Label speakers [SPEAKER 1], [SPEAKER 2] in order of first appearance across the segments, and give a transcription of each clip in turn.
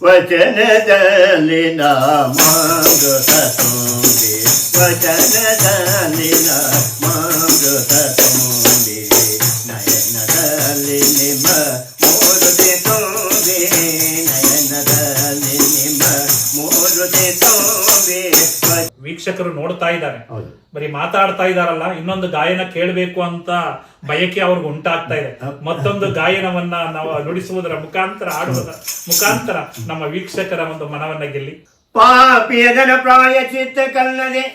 [SPEAKER 1] ವಚನದಲ್ಲಿ ನಾಮಾಮೃತ ತುಂಬಿ ವಚನದಲ್ಲಿ ನಾಮಾಮೃತ ತುಂಬಿ ನಯನದಲ್ಲಿ ನಿಮ್ಮ ಮೂರುತಿ ತುಂಬಿ ನಯನದಲ್ಲಿ ನಿಮ್ಮ ಮೂರುತಿ ತುಂಬಿ.
[SPEAKER 2] ವೀಕ್ಷಕರು ನೋಡ್ತಾ ಇದ್ದಾರೆ, ಬರೀ ಮಾತಾಡ್ತಾ ಇದಾರಲ್ಲ, ಇನ್ನೊಂದು ಗಾಯನ ಕೇಳಬೇಕು ಅಂತ ಬಯಕೆ ಅವ್ರಿಗೆ ಉಂಟಾಗ್ತಾ ಇದೆ. ಮತ್ತೊಂದು ಗಾಯನವನ್ನ ನಾವು ನುಡಿಸುವುದರ ಮುಖಾಂತರ, ಆಡುವುದರ ಮುಖಾಂತರ ನಮ್ಮ ವೀಕ್ಷಕರ ಒಂದು ಮನವನ್ನ ಗೆಲ್ಲಿ.
[SPEAKER 1] ಪಾಪಿಯದನ ಪ್ರಾಯ ಚಿತ್ತ ಕಲ್ಲದೆ,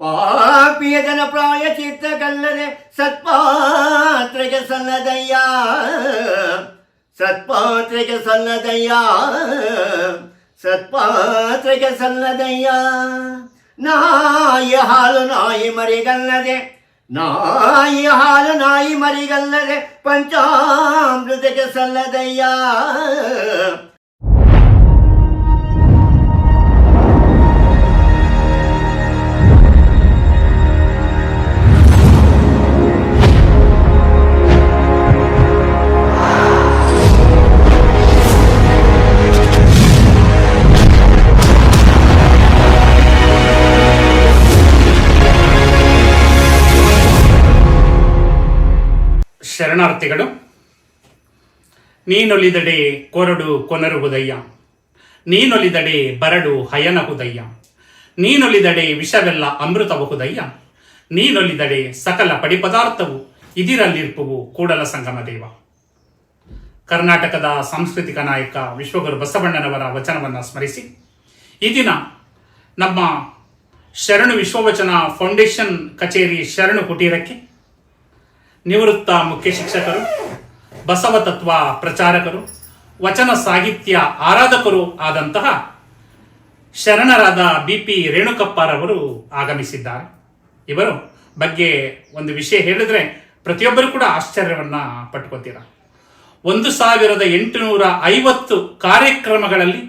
[SPEAKER 1] ಪಾಪಿಯದನ ಪ್ರಾಯ ಚಿತ್ತ ಕಲ್ಲದೆ ಸತ್ಪಾತ್ರೆಗೆ ಸಲ್ಲದಯ್ಯ, ಸತ್ಪಾತ್ರೆಗೆ ಸಲ್ಲದಯ್ಯ, ಸತ್ಪಾತ್ರೆಗೆ ಸಲ್ಲದಯ್ಯ. ನಾಯಿ ಹಾಲು ನಾಯಿ ಮರಿಗಲ್ಲದೆ, ನಾಯಿ ಹಾಲು ನಾಯಿ ಮರಿಗಲ್ಲದೆ ಪಂಚಾಮೃತಕ್ಕೆ ಸಲ್ಲದಯ್ಯ.
[SPEAKER 2] ಶರಣಾರ್ಥಿಗಳು. ನೀನೊಲಿದಡೆ ಕೊರಡು ಕೊನರುವುದಯ್ಯ, ನೀನೊಲಿದಡೆ ಬರಡು ಹಯನಹುದಯ್ಯ, ನೀನೊಲಿದಡೆ ವಿಷವೆಲ್ಲ ಅಮೃತಬಹುದಯ್ಯ, ನೀನೊಲಿದಡೆ ಸಕಲ ಪಡಿಪದಾರ್ಥವು ಇದಿರಲ್ಲಿರ್ಪುವು ಕೂಡಲ ಸಂಗಮ ದೇವ. ಕರ್ನಾಟಕದ ಸಾಂಸ್ಕೃತಿಕ ನಾಯಕ ವಿಶ್ವಗುರು ಬಸವಣ್ಣನವರ ವಚನವನ್ನು ಸ್ಮರಿಸಿ ಈ ದಿನ ನಮ್ಮ ಶರಣು ವಿಶ್ವವಚನ ಫೌಂಡೇಶನ್ ಕಚೇರಿ ಶರಣು ಕುಟೀರಕ್ಕೆ ನಿವೃತ್ತ ಮುಖ್ಯ ಶಿಕ್ಷಕರು, ಬಸವ ತತ್ವ ಪ್ರಚಾರಕರು, ವಚನ ಸಾಹಿತ್ಯ ಆರಾಧಕರು ಆದಂತಹ ಶರಣರಾದ BP ರೇಣುಕಪ್ಪರವರು ಆಗಮಿಸಿದ್ದಾರೆ. ಇವರು ಬಗ್ಗೆ ಒಂದು ವಿಷಯ ಹೇಳಿದ್ರೆ ಪ್ರತಿಯೊಬ್ಬರು ಕೂಡ ಆಶ್ಚರ್ಯವನ್ನ ಪಟ್ಕೋತೀರ. 1850 ಕಾರ್ಯಕ್ರಮಗಳಲ್ಲಿ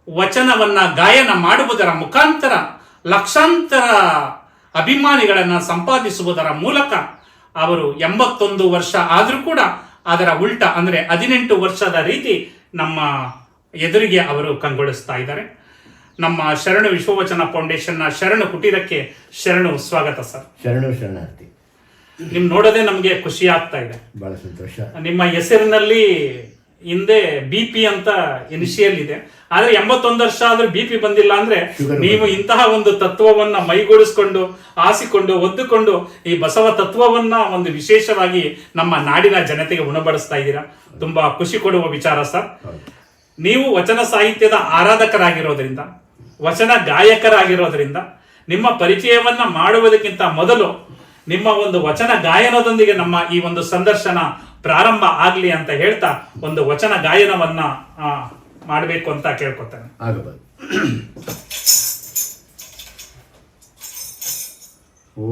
[SPEAKER 2] ವಚನವನ್ನ ಗಾಯನ ಮಾಡುವುದರ ಮುಖಾಂತರ ಲಕ್ಷಾಂತರ ಅಭಿಮಾನಿಗಳನ್ನು ಸಂಪಾದಿಸುವುದರ ಮೂಲಕ ಅವರು 81 ವರ್ಷ ಆದರೂ ಕೂಡ ಅದರ ಉಲ್ಟ ಅಂದರೆ 18 ವರ್ಷದ ರೀತಿ ನಮ್ಮ ಎದುರಿಗೆ ಅವರು ಕಂಗೊಳಿಸ್ತಾ ಇದ್ದಾರೆ. ನಮ್ಮ ಶರಣು ವಿಶ್ವವಚನ ಫೌಂಡೇಶನ್ನ ಶರಣು ಕುಟೀರಕ್ಕೆ ಶರಣು ಸ್ವಾಗತ ಸರ್.
[SPEAKER 1] ಶರಣು ಶರಣಾರ್ಥಿ.
[SPEAKER 2] ನಿಮ್ ನೋಡೋದೇ ನಮಗೆ ಖುಷಿ ಆಗ್ತಾ ಇದೆ,
[SPEAKER 1] ಬಹಳ ಸಂತೋಷ.
[SPEAKER 2] ನಿಮ್ಮ ಹೆಸರಿನಲ್ಲಿ ಹಿಂದೆ BP ಅಂತ ಇನಿಷಿಯಲ್ ಇದೆ, ಆದ್ರೆ 81 ವರ್ಷ ಆದ್ರೂ BP ಬಂದಿಲ್ಲ ಅಂದ್ರೆ ನೀವು ಇಂತಹ ಒಂದು ತತ್ವವನ್ನ ಮೈಗೂಡಿಸ್ಕೊಂಡು ಆಸಿಕೊಂಡು ಒದ್ದುಕೊಂಡು ಈ ಬಸವ ತತ್ವವನ್ನ ಒಂದು ವಿಶೇಷವಾಗಿ ನಮ್ಮ ನಾಡಿನ ಜನತೆಗೆ ಉಣಬಡಿಸ್ತಾ ಇದ್ದೀರಾ. ತುಂಬಾ ಖುಷಿ ಕೊಡುವ ವಿಚಾರ ಸರ್. ನೀವು ವಚನ ಸಾಹಿತ್ಯದ ಆರಾಧಕರಾಗಿರೋದ್ರಿಂದ, ವಚನ ಗಾಯಕರಾಗಿರೋದ್ರಿಂದ ನಿಮ್ಮ ಪರಿಚಯವನ್ನ ಮಾಡುವುದಕ್ಕಿಂತ ಮೊದಲು ನಿಮ್ಮ ಒಂದು ವಚನ ಗಾಯನದೊಂದಿಗೆ ನಮ್ಮ ಈ ಒಂದು ಸಂದರ್ಶನ ಪ್ರಾರಂಭ ಆಗ್ಲಿ ಅಂತ ಹೇಳ್ತಾ ಒಂದು ವಚನ ಗಾಯನವನ್ನ ಮಾಡಬೇಕು ಅಂತ ಕೇಳ್ಕೊತೇನೆ.
[SPEAKER 1] ಆಗಬಹುದು.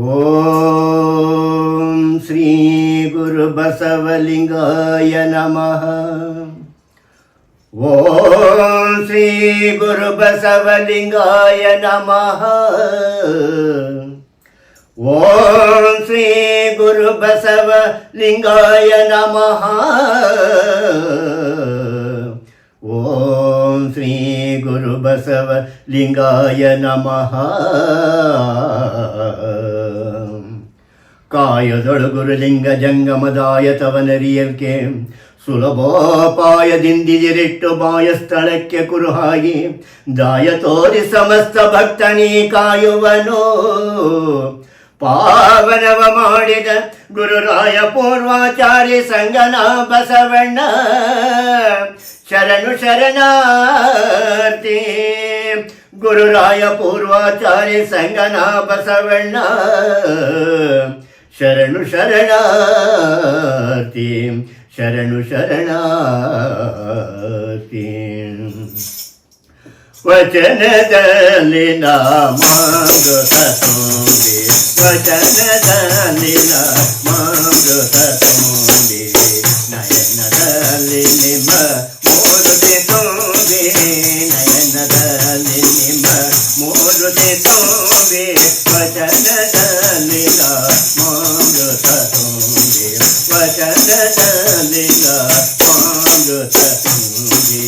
[SPEAKER 1] ಓಂ ಶ್ರೀ ಗುರು ಬಸವಲಿಂಗಾಯ ನಮಃ. ಓಂ ಶ್ರೀ ಗುರು ಬಸವಲಿಂಗಾಯ ನಮಃ. ಓಂ ಶ್ರೀ ಗುರು ಬಸವಲಿಂಗಾಯ ನಮಃ. ಓಂ ಶ್ರೀ ಗುರು ಬಸವಲಿಂಗಾಯ ನಮಃ. ಕಾಯದೊಳಗುರುಲಿಂಗ ಜಂಗಮದಾಯ ತವನರಿಯಲ್ಕೆ ಸುಲಭೋಪಾಯದಿಂದಿರಿಟ್ಟು ಬಾಯ ಸ್ಥಳಕ್ಕೆ ಕುರುಹಾಗಿ ದಾಯ ತೋರಿ ಸಮಸ್ತ ಭಕ್ತನೀ ಕಾಯುವನು. ಪಾವನವ ಮಾಡಿದ ಗುರುರಾಯ ಪೂರ್ವಾಚಾರ್ಯ ಸಂಗನ ಬಸವಣ್ಣ ಶರಣು ಶರಣಾರ್ಥಿ. ಗುರುರಾಯ ಪೂರ್ವಾಚಾರ್ಯ ಸಂಗನ ಬಸವಣ್ಣ ಶರಣು ಶರಣಾರ್ಥಿ, ಶರಣು ಶರಣಾರ್ಥಿ. ವಚನದಲ್ಲಿ ನಾಮಾಮೃತ ತುಂಬಿ, ವಚನದಲ್ಲಿ ನಾಮಾಮೃತ ತುಂಬಿ, ನಯನದಲ್ಲಿ ನಿಮ್ಮ ಮೂರುತಿ ತುಂಬಿ, ನಯನದಲ್ಲಿ ನಿಮ್ಮ ಮೂರುತಿ ತುಂಬಿ, ವಚನದಲ್ಲಿ ನಾಮಾಮೃತ ತುಂಬಿ, ವಚನದಲ್ಲಿ ನಾಮಾಮೃತ ತುಂಬಿ.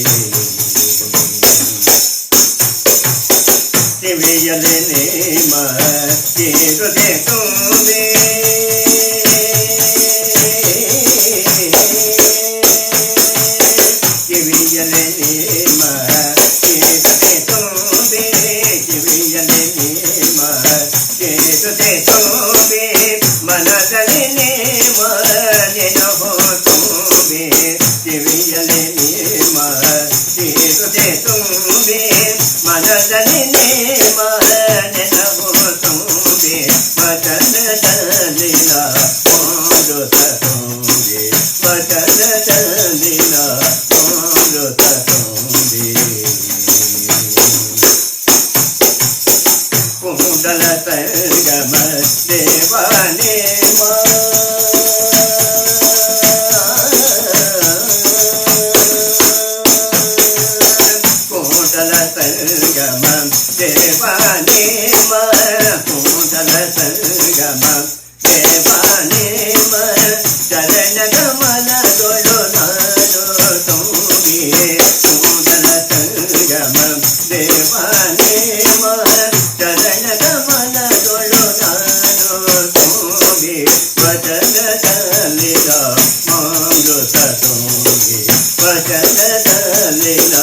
[SPEAKER 1] ಕಿವಿಯಲೆ ನೇಮ ಕೇಸುತ್ತೆ ತುಂಬೆ ಕಿವಿಯಲೆ ನೇಮ ಕೇಸುತ್ತೆ ತುಂಬೆ ಮನದಲ್ಲಿ ನೇಮ ನೆನಹೋ ತುಂಬೆ ಕಿವಿಯಲೆ ನೇಮ ಕೇಸುತ್ತೆ ತುಂಬೆ ಮನದಲ್ಲಿ ನೇಮ ನೆನಹೋ ತುಂಬೆ ವಚನದಲ್ಲಿನ ಅಮೃತ ತುಂಬೆ ವಚನದಲ್ಲಿನ ಅಮೃತ ತುಂಬೆ ಕುಂಡಲ ಸಂಗಮ ದೇವಾನೇಮ ಕುಂಡಲ ಸಂಗಮ ದೇವಾನೇಮ ಕುಂಡಲ ಸಂಗಮ ದೇವಾನೇಮ ಚರಣ ಗಮನದೊಳು ನಾನು ತುಂಬಿ ಕೂಡಲ ಸಂಗಮ ದೇವಾನೇಮ ಚರಣ ಗಮನದೊಳು ನಾನು ತುಂಬಿ ವಚನದಲ್ಲಿನ ಅಮೃತ ತುಂಬಿ ವಚನದಲ್ಲಿನ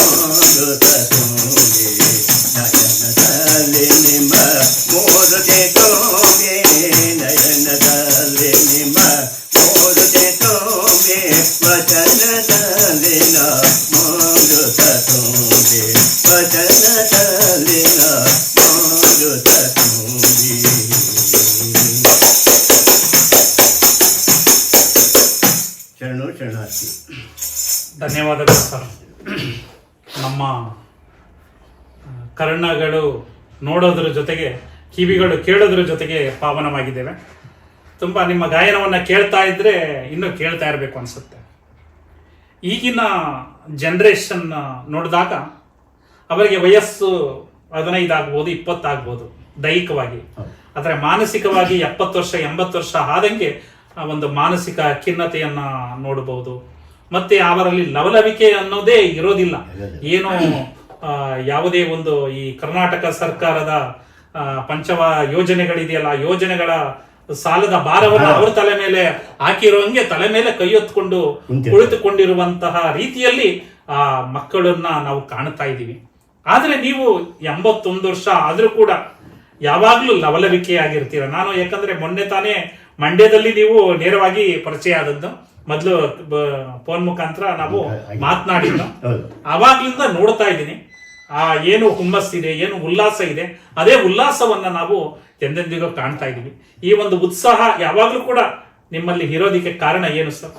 [SPEAKER 1] ಅಮೃತ ತುಂಬಿ ನಯನದಲ್ಲಿ ನಿಮ್ಮ ಮೂರುತಿ ತುಂಬಿ ನಯನದಲ್ಲಿ ನಿಮ್ಮ ಮೂರುತಿ ತುಂಬಿ ವಚನದಲ್ಲಿನ ಅಮೃತ ತುಂಬಿ ವಚನದಲ್ಲಿನ ಅಮೃತ ತುಂಬಿ ಶರಣು ಶರಣಾರ್ಥಿ.
[SPEAKER 2] ಧನ್ಯವಾದಗಳು ಸರ್. ನಮ್ಮ ಕರ್ಣಗಳು ನೋಡೋದ್ರ ಜೊತೆಗೆ ಕಿವಿಗಳು ಕೇಳೋದ್ರ ಜೊತೆಗೆ ಪಾವನವಾಗಿದ್ದೇವೆ. ತುಂಬ ನಿಮ್ಮ ಗಾಯನವನ್ನು ಕೇಳ್ತಾ ಇದ್ರೆ ಇನ್ನೂ ಕೇಳ್ತಾ ಇರಬೇಕು ಅನಿಸುತ್ತೆ. ಈಗಿನ ಜನ್ರೇಷನ್ ನೋಡಿದಾಗ ಅವರಿಗೆ ವಯಸ್ಸು 15 ಆಗ್ಬೋದು, 20 ಆಗ್ಬೋದು ದೈಹಿಕವಾಗಿ, ಆದರೆ ಮಾನಸಿಕವಾಗಿ 70 ವರ್ಷ 80 ವರ್ಷ ಆದಂಗೆ ಒಂದು ಮಾನಸಿಕ ಖಿನ್ನತೆಯನ್ನ ನೋಡಬಹುದು. ಮತ್ತೆ ಅವರಲ್ಲಿ ಲವಲವಿಕೆ ಅನ್ನೋದೇ ಇರೋದಿಲ್ಲ. ಏನು ಯಾವುದೇ ಒಂದು ಈ ಕರ್ನಾಟಕ ಸರ್ಕಾರದ ಪಂಚವ ಯೋಜನೆಗಳಿದೆಯಲ್ಲ, ಯೋಜನೆಗಳ ಸಾಲದ ಭಾರವನ್ನು ಅವ್ರ ತಲೆ ಮೇಲೆ ಹಾಕಿರೋಂಗೆ ತಲೆ ಮೇಲೆ ಕೈ ಹೊತ್ಕೊಂಡು ಕುಳಿತುಕೊಂಡಿರುವಂತಹ ರೀತಿಯಲ್ಲಿ ಆ ಮಕ್ಕಳನ್ನ ನಾವು ಕಾಣ್ತಾ ಇದ್ದೀವಿ. ಆದ್ರೆ ನೀವು 81 ವರ್ಷ ಆದ್ರೂ ಕೂಡ ಯಾವಾಗ್ಲೂ ಲವಲವಿಕೆಯಾಗಿರ್ತೀರ. ನಾನು ಯಾಕಂದ್ರೆ ಮೊನ್ನೆ ತಾನೇ ಮಂಡ್ಯದಲ್ಲಿ ನೀವು ನೇರವಾಗಿ ಪರಿಚಯ ಆದದ್ದು, ಮೊದಲು ಫೋನ್ ಮುಖಾಂತರ ನಾವು ಮಾತನಾಡಿದ್ದು, ಅವಾಗ್ಲಿಂದ ನೋಡ್ತಾ ಇದ್ದೀನಿ ಆ ಏನು ಹುಮ್ಮಸ್ಸಿದೆ, ಏನು ಉಲ್ಲಾಸ ಇದೆ, ಅದೇ ಉಲ್ಲಾಸವನ್ನ ನಾವು ಎಂದೆಂದಿಗೂ ಕಾಣ್ತಾ ಇದ್ದೀವಿ. ಈ ಒಂದು ಉತ್ಸಾಹ ಯಾವಾಗ್ಲೂ ಕೂಡ ನಿಮ್ಮಲ್ಲಿ ಇರೋದಕ್ಕೆ ಕಾರಣ ಏನು ಸರ್?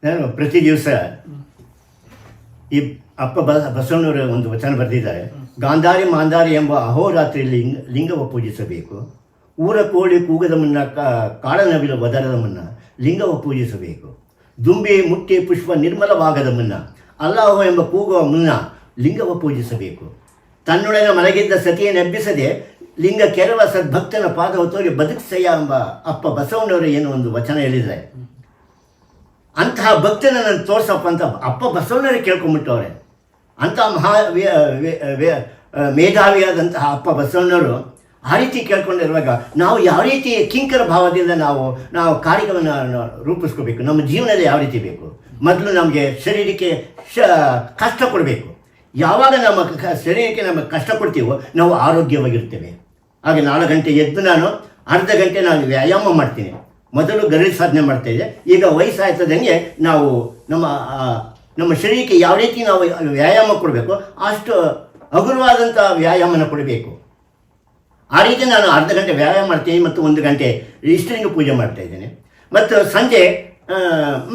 [SPEAKER 1] ನಾನು ಪ್ರತಿ ದಿವಸ ಈ ಅಪ್ಪ ಬಸವಣ್ಣವರ ಒಂದು ವಚನ ಬರೆದಿದ್ದಾರೆ. ಗಾಂಧಾರಿ ಮಾಂಧಾರಿ ಎಂಬ ಅಹೋರಾತ್ರಿ ಲಿಂಗವ ಪೂಜಿಸಬೇಕು. ಊರ ಕೋಳಿ ಕೂಗದ ಮುನ್ನ ಕಾಳನವಿಲ ಒದರದ ಮುನ್ನ ಲಿಂಗವ ಪೂಜಿಸಬೇಕು. ದುಂಬಿ ಮುಟ್ಟಿ ಪುಷ್ಪ ನಿರ್ಮಲವಾಗದ ಮುನ್ನ ಅಲ್ಲಾಹು ಎಂಬ ಕೂಗುವ ಮುನ್ನ ಲಿಂಗವ ಪೂಜಿಸಬೇಕು. ತನ್ನೊಡನೆ ಮಲಗಿದ್ದ ಸತಿಯನ್ನು ಎಬ್ಬಿಸದೆ ಲಿಂಗ ಕೆರವ ಸದ್ಭಕ್ತನ ಪಾದವ ತೋರಿ ಬದುಕಿಸಯ್ಯ ಎಂಬ ಅಪ್ಪ ಬಸವಣ್ಣವರು ಏನು ಒಂದು ವಚನ ಹೇಳಿದ್ದಾರೆ. ಅಂತಹ ಭಕ್ತನನ್ನು ತೋರ್ಸಪ್ಪ ಅಂತ ಅಪ್ಪ ಬಸವಣ್ಣವರೇ ಕೇಳ್ಕೊಂಡ್ಬಿಟ್ಟವ್ರೆ. ಅಂತಹ ಮೇಧಾವಿಯಾದಂತಹ ಅಪ್ಪ ಬಸವಣ್ಣವರು ಆ ರೀತಿ ಕೇಳ್ಕೊಂಡಿರುವಾಗ ನಾವು ಯಾವ ರೀತಿ ಕಿಂಕರ ಭಾವದಿಂದ ನಾವು ಕಾರ್ಯಗಳನ್ನು ರೂಪಿಸ್ಕೋಬೇಕು. ನಮ್ಮ ಜೀವನದಲ್ಲಿ ಯಾವ ರೀತಿ ಬೇಕು? ಮೊದಲು ನಮಗೆ ಶರೀರಕ್ಕೆ ಕಷ್ಟ ಕೊಡಬೇಕು. ಯಾವಾಗ ನಮ್ಮ ಶರೀರಕ್ಕೆ ನಮಗೆ ಕಷ್ಟ ಕೊಡ್ತೀವೋ ನಾವು ಆರೋಗ್ಯವಾಗಿರ್ತೇವೆ. ಹಾಗೆ 4 ಗಂಟೆ ಎದ್ದು ನಾನು ಅರ್ಧ ಗಂಟೆ ನಾನು ವ್ಯಾಯಾಮ ಮಾಡ್ತೀನಿ. ಮೊದಲು ಗರಿಷ್ಠ ಸಾಧನೆ ಮಾಡ್ತಾಯಿದ್ದೆ. ಈಗ ವಯಸ್ಸಾಯ್ತದಂಗೆ ನಾವು ನಮ್ಮ ಶರೀರಕ್ಕೆ ಯಾವ ರೀತಿ ನಾವು ವ್ಯಾಯಾಮ ಕೊಡಬೇಕು ಅಷ್ಟು ಹಗುರವಾದಂಥ ವ್ಯಾಯಾಮನ ಕೊಡಬೇಕು. ಆ ರೀತಿ ನಾನು ಅರ್ಧ ಗಂಟೆ ವ್ಯಾಯಾಮ ಮಾಡ್ತೀನಿ ಮತ್ತು 1 ಗಂಟೆ ಇಷ್ಟಲಿಂಗ ಪೂಜೆ ಮಾಡ್ತಾ ಇದ್ದೇನೆ. ಮತ್ತು ಸಂಜೆ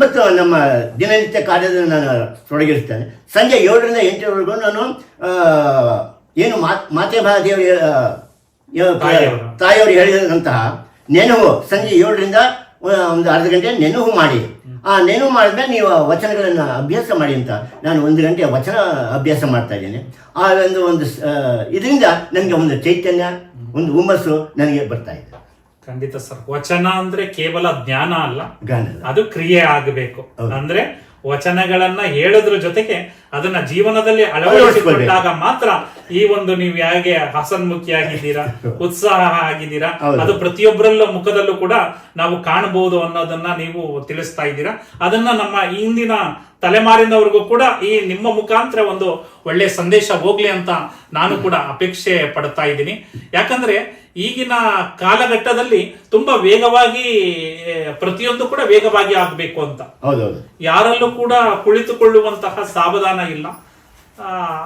[SPEAKER 1] ಮತ್ತು ನಮ್ಮ ದಿನನಿತ್ಯ ಕಾರ್ಯದಲ್ಲಿ ನಾನು ತೊಡಗಿರ್ತೇನೆ. ಸಂಜೆ 7ರಿಂದ 8ರವರೆಗೂ ನಾನು ಏನು ಮಾತೆಭಾ ತಾಯಿಯವರು ಹೇಳಿದಂತಹ ನೆನಹು ಸಂಜೆ 7ರಿಂದ ಒಂದು ಅರ್ಧ ಗಂಟೆ ನೆನಹು ಮಾಡಿ, ಆ ನೆನಹು ಮಾಡಿದ್ಮೇಲೆ ನೀವು ವಚನಗಳನ್ನು ಅಭ್ಯಾಸ ಮಾಡಿ ಅಂತ ನಾನು 1 ಗಂಟೆ ವಚನ ಅಭ್ಯಾಸ ಮಾಡ್ತಾ ಇದ್ದೇನೆ. ಆ ಒಂದು ಇದರಿಂದ ನನಗೆ ಒಂದು ಚೈತನ್ಯ, ಒಂದು ಹುಮ್ಮಸ್ಸು ನನಗೆ ಬರ್ತಾ ಇದೆ.
[SPEAKER 2] ಖಂಡಿತ ಸರ್. ವಚನ ಅಂದ್ರೆ ಕೇವಲ ಜ್ಞಾನ ಅಲ್ಲ, ಅದು ಕ್ರಿಯೆ ಆಗಬೇಕು. ಅಂದ್ರೆ ವಚನಗಳನ್ನ ಹೇಳೋದ್ರ ಜೊತೆಗೆ ಅದನ್ನ ಜೀವನದಲ್ಲಿ ಅಳವಡಿಸಿಕೊಂಡಾಗ ಮಾತ್ರ ಈ ಒಂದು ನೀವು ಹೇಗೆ ಹಸನ್ಮುಖಿಯಾಗಿದ್ದೀರಾ, ಉತ್ಸಾಹ ಆಗಿದ್ದೀರಾ, ಅದು ಪ್ರತಿಯೊಬ್ಬರಲ್ಲ ಮುಖದಲ್ಲೂ ಕೂಡ ನಾವು ಕಾಣಬಹುದು ಅನ್ನೋದನ್ನ ನೀವು ತಿಳಿಸ್ತಾ ಇದ್ದೀರಾ. ಅದನ್ನ ನಮ್ಮ ಇಂದಿನ ತಲೆಮಾರಿನವರೆಗೂ ಕೂಡ ಈ ನಿಮ್ಮ ಮುಖಾಂತರ ಒಂದು ಒಳ್ಳೆ ಸಂದೇಶ ಹೋಗ್ಲಿ ಅಂತ ನಾನು ಕೂಡ ಅಪೇಕ್ಷೆ ಪಡ್ತಾ ಇದ್ದೀನಿ. ಯಾಕಂದ್ರೆ ಈಗಿನ ಕಾಲಘಟ್ಟದಲ್ಲಿ ತುಂಬಾ ವೇಗವಾಗಿ ಪ್ರತಿಯೊಂದು ಕೂಡ ವೇಗವಾಗಿ ಆಗ್ಬೇಕು ಅಂತ, ಯಾರಲ್ಲೂ ಕೂಡ ಕುಳಿತುಕೊಳ್ಳುವಂತಹ ಸಾವಧಾನ ಇಲ್ಲ,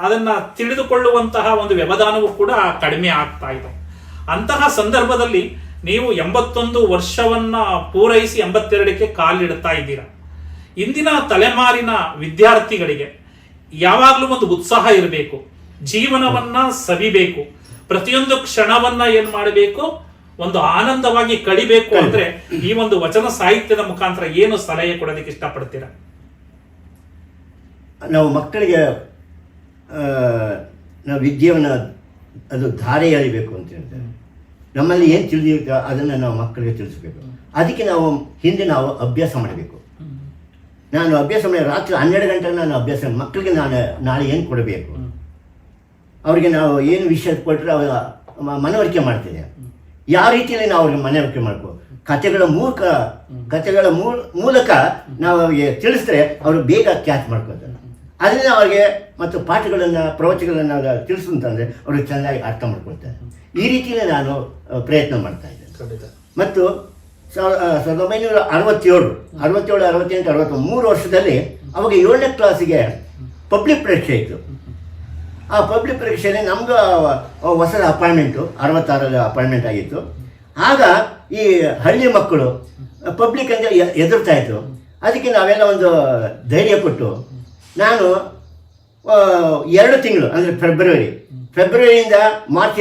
[SPEAKER 2] ಅದನ್ನ ತಿಳಿದುಕೊಳ್ಳುವಂತಹ ಒಂದು ವ್ಯವಧಾನವೂ ಕೂಡ ಕಡಿಮೆ ಆಗ್ತಾ ಇದೆ. ಅಂತಹ ಸಂದರ್ಭದಲ್ಲಿ ನೀವು 81 ವರ್ಷವನ್ನ ಪೂರೈಸಿ 82ಕ್ಕೆ ಕಾಲಿಡ್ತಾ ಇದ್ದೀರಾ. ಇಂದಿನ ತಲೆಮಾರಿನ ವಿದ್ಯಾರ್ಥಿಗಳಿಗೆ ಯಾವಾಗ್ಲೂ ಒಂದು ಉತ್ಸಾಹ ಇರಬೇಕು, ಜೀವನವನ್ನ ಸವಿಬೇಕು, ಪ್ರತಿಯೊಂದು ಕ್ಷಣವನ್ನ ಏನ್ ಮಾಡಬೇಕು, ಒಂದು ಆನಂದವಾಗಿ ಕಳಿಬೇಕು ಅಂದ್ರೆ ಈ ಒಂದು ವಚನ ಸಾಹಿತ್ಯದ ಮುಖಾಂತರ ಏನು ಸಲಹೆ ಕೊಡೋದಕ್ಕೆ ಇಷ್ಟಪಡ್ತೀರಾ?
[SPEAKER 1] ನಾವು ಮಕ್ಕಳಿಗೆ ನಾವು ವಿದ್ಯೆಯನ್ನು ಅದು ಧಾರೆ ಎಳಿಬೇಕು ಅಂತ ಹೇಳ್ತಾರೆ. ನಮ್ಮಲ್ಲಿ ಏನು ತಿಳಿದಿರುತ್ತೋ ಅದನ್ನು ನಾವು ಮಕ್ಕಳಿಗೆ ತಿಳಿಸ್ಬೇಕು. ಅದಕ್ಕೆ ನಾವು ಹಿಂದೆ ನಾವು ಅಭ್ಯಾಸ ಮಾಡಬೇಕು. ನಾನು ಅಭ್ಯಾಸ ಮಾಡಿ ರಾತ್ರಿ 12 ಗಂಟೆಗೆ ನಾನು ಅಭ್ಯಾಸ ಮಕ್ಕಳಿಗೆ ನಾನು ನಾಳೆ ಏನು ಕೊಡಬೇಕು, ಅವರಿಗೆ ನಾವು ಏನು ವಿಷಯ ಕೊಟ್ಟರೆ ಅವರ ಮನವರಿಕೆ ಮಾಡ್ತೇನೆ. ಯಾವ ರೀತಿಯಲ್ಲಿ ನಾವು ಅವ್ರಿಗೆ ಮನವರಿಕೆ ಮಾಡ್ಕೋ, ಕಥೆಗಳ ಮೂಲಕ ನಾವು ಅವ್ರಿಗೆ ತಿಳಿಸಿದ್ರೆ ಅವರು ಬೇಗ ಕ್ಯಾಚ್ ಮಾಡ್ಕೋತಾರೆ. ಅದರಿಂದ ಅವ್ರಿಗೆ ಮತ್ತು ಪಾಠಗಳನ್ನು ಪ್ರವಚನಗಳನ್ನು ತಿಳಿಸುತ್ತಂದರೆ ಅವರು ಚೆನ್ನಾಗಿ ಅರ್ಥ ಮಾಡ್ಕೊಳ್ತಾರೆ. ಈ ರೀತಿಯಲ್ಲಿ ನಾನು ಪ್ರಯತ್ನ ಮಾಡ್ತಾ ಇದ್ದೇನೆ. ಮತ್ತು 1967, 68, 63 ವರ್ಷದಲ್ಲಿ ಅವಾಗ 7ನೇ ಕ್ಲಾಸಿಗೆ ಪಬ್ಲಿಕ್ ಪರೀಕ್ಷೆ ಇತ್ತು. ಆ ಪಬ್ಲಿಕ್ ಪರೀಕ್ಷೆಯಲ್ಲಿ ನಮ್ಮದು ಹೊಸ ಅಪಾಯಿಂಟ್ಮೆಂಟು 66 ಅಪಾಯಿಂಟ್ಮೆಂಟ್ ಆಗಿತ್ತು. ಆಗ ಈ ಹಳ್ಳಿ ಮಕ್ಕಳು ಪಬ್ಲಿಕ್ ಅಂದರೆ ಎದುರ್ತಾ ಇತ್ತು. ಅದಕ್ಕೆ ನಾವೆಲ್ಲ ಒಂದು ಧೈರ್ಯ ಕೊಟ್ಟು ನಾನು 2 ತಿಂಗಳು ಅಂದರೆ ಫೆಬ್ರವರಿಯಿಂದ ಮಾರ್ಚ್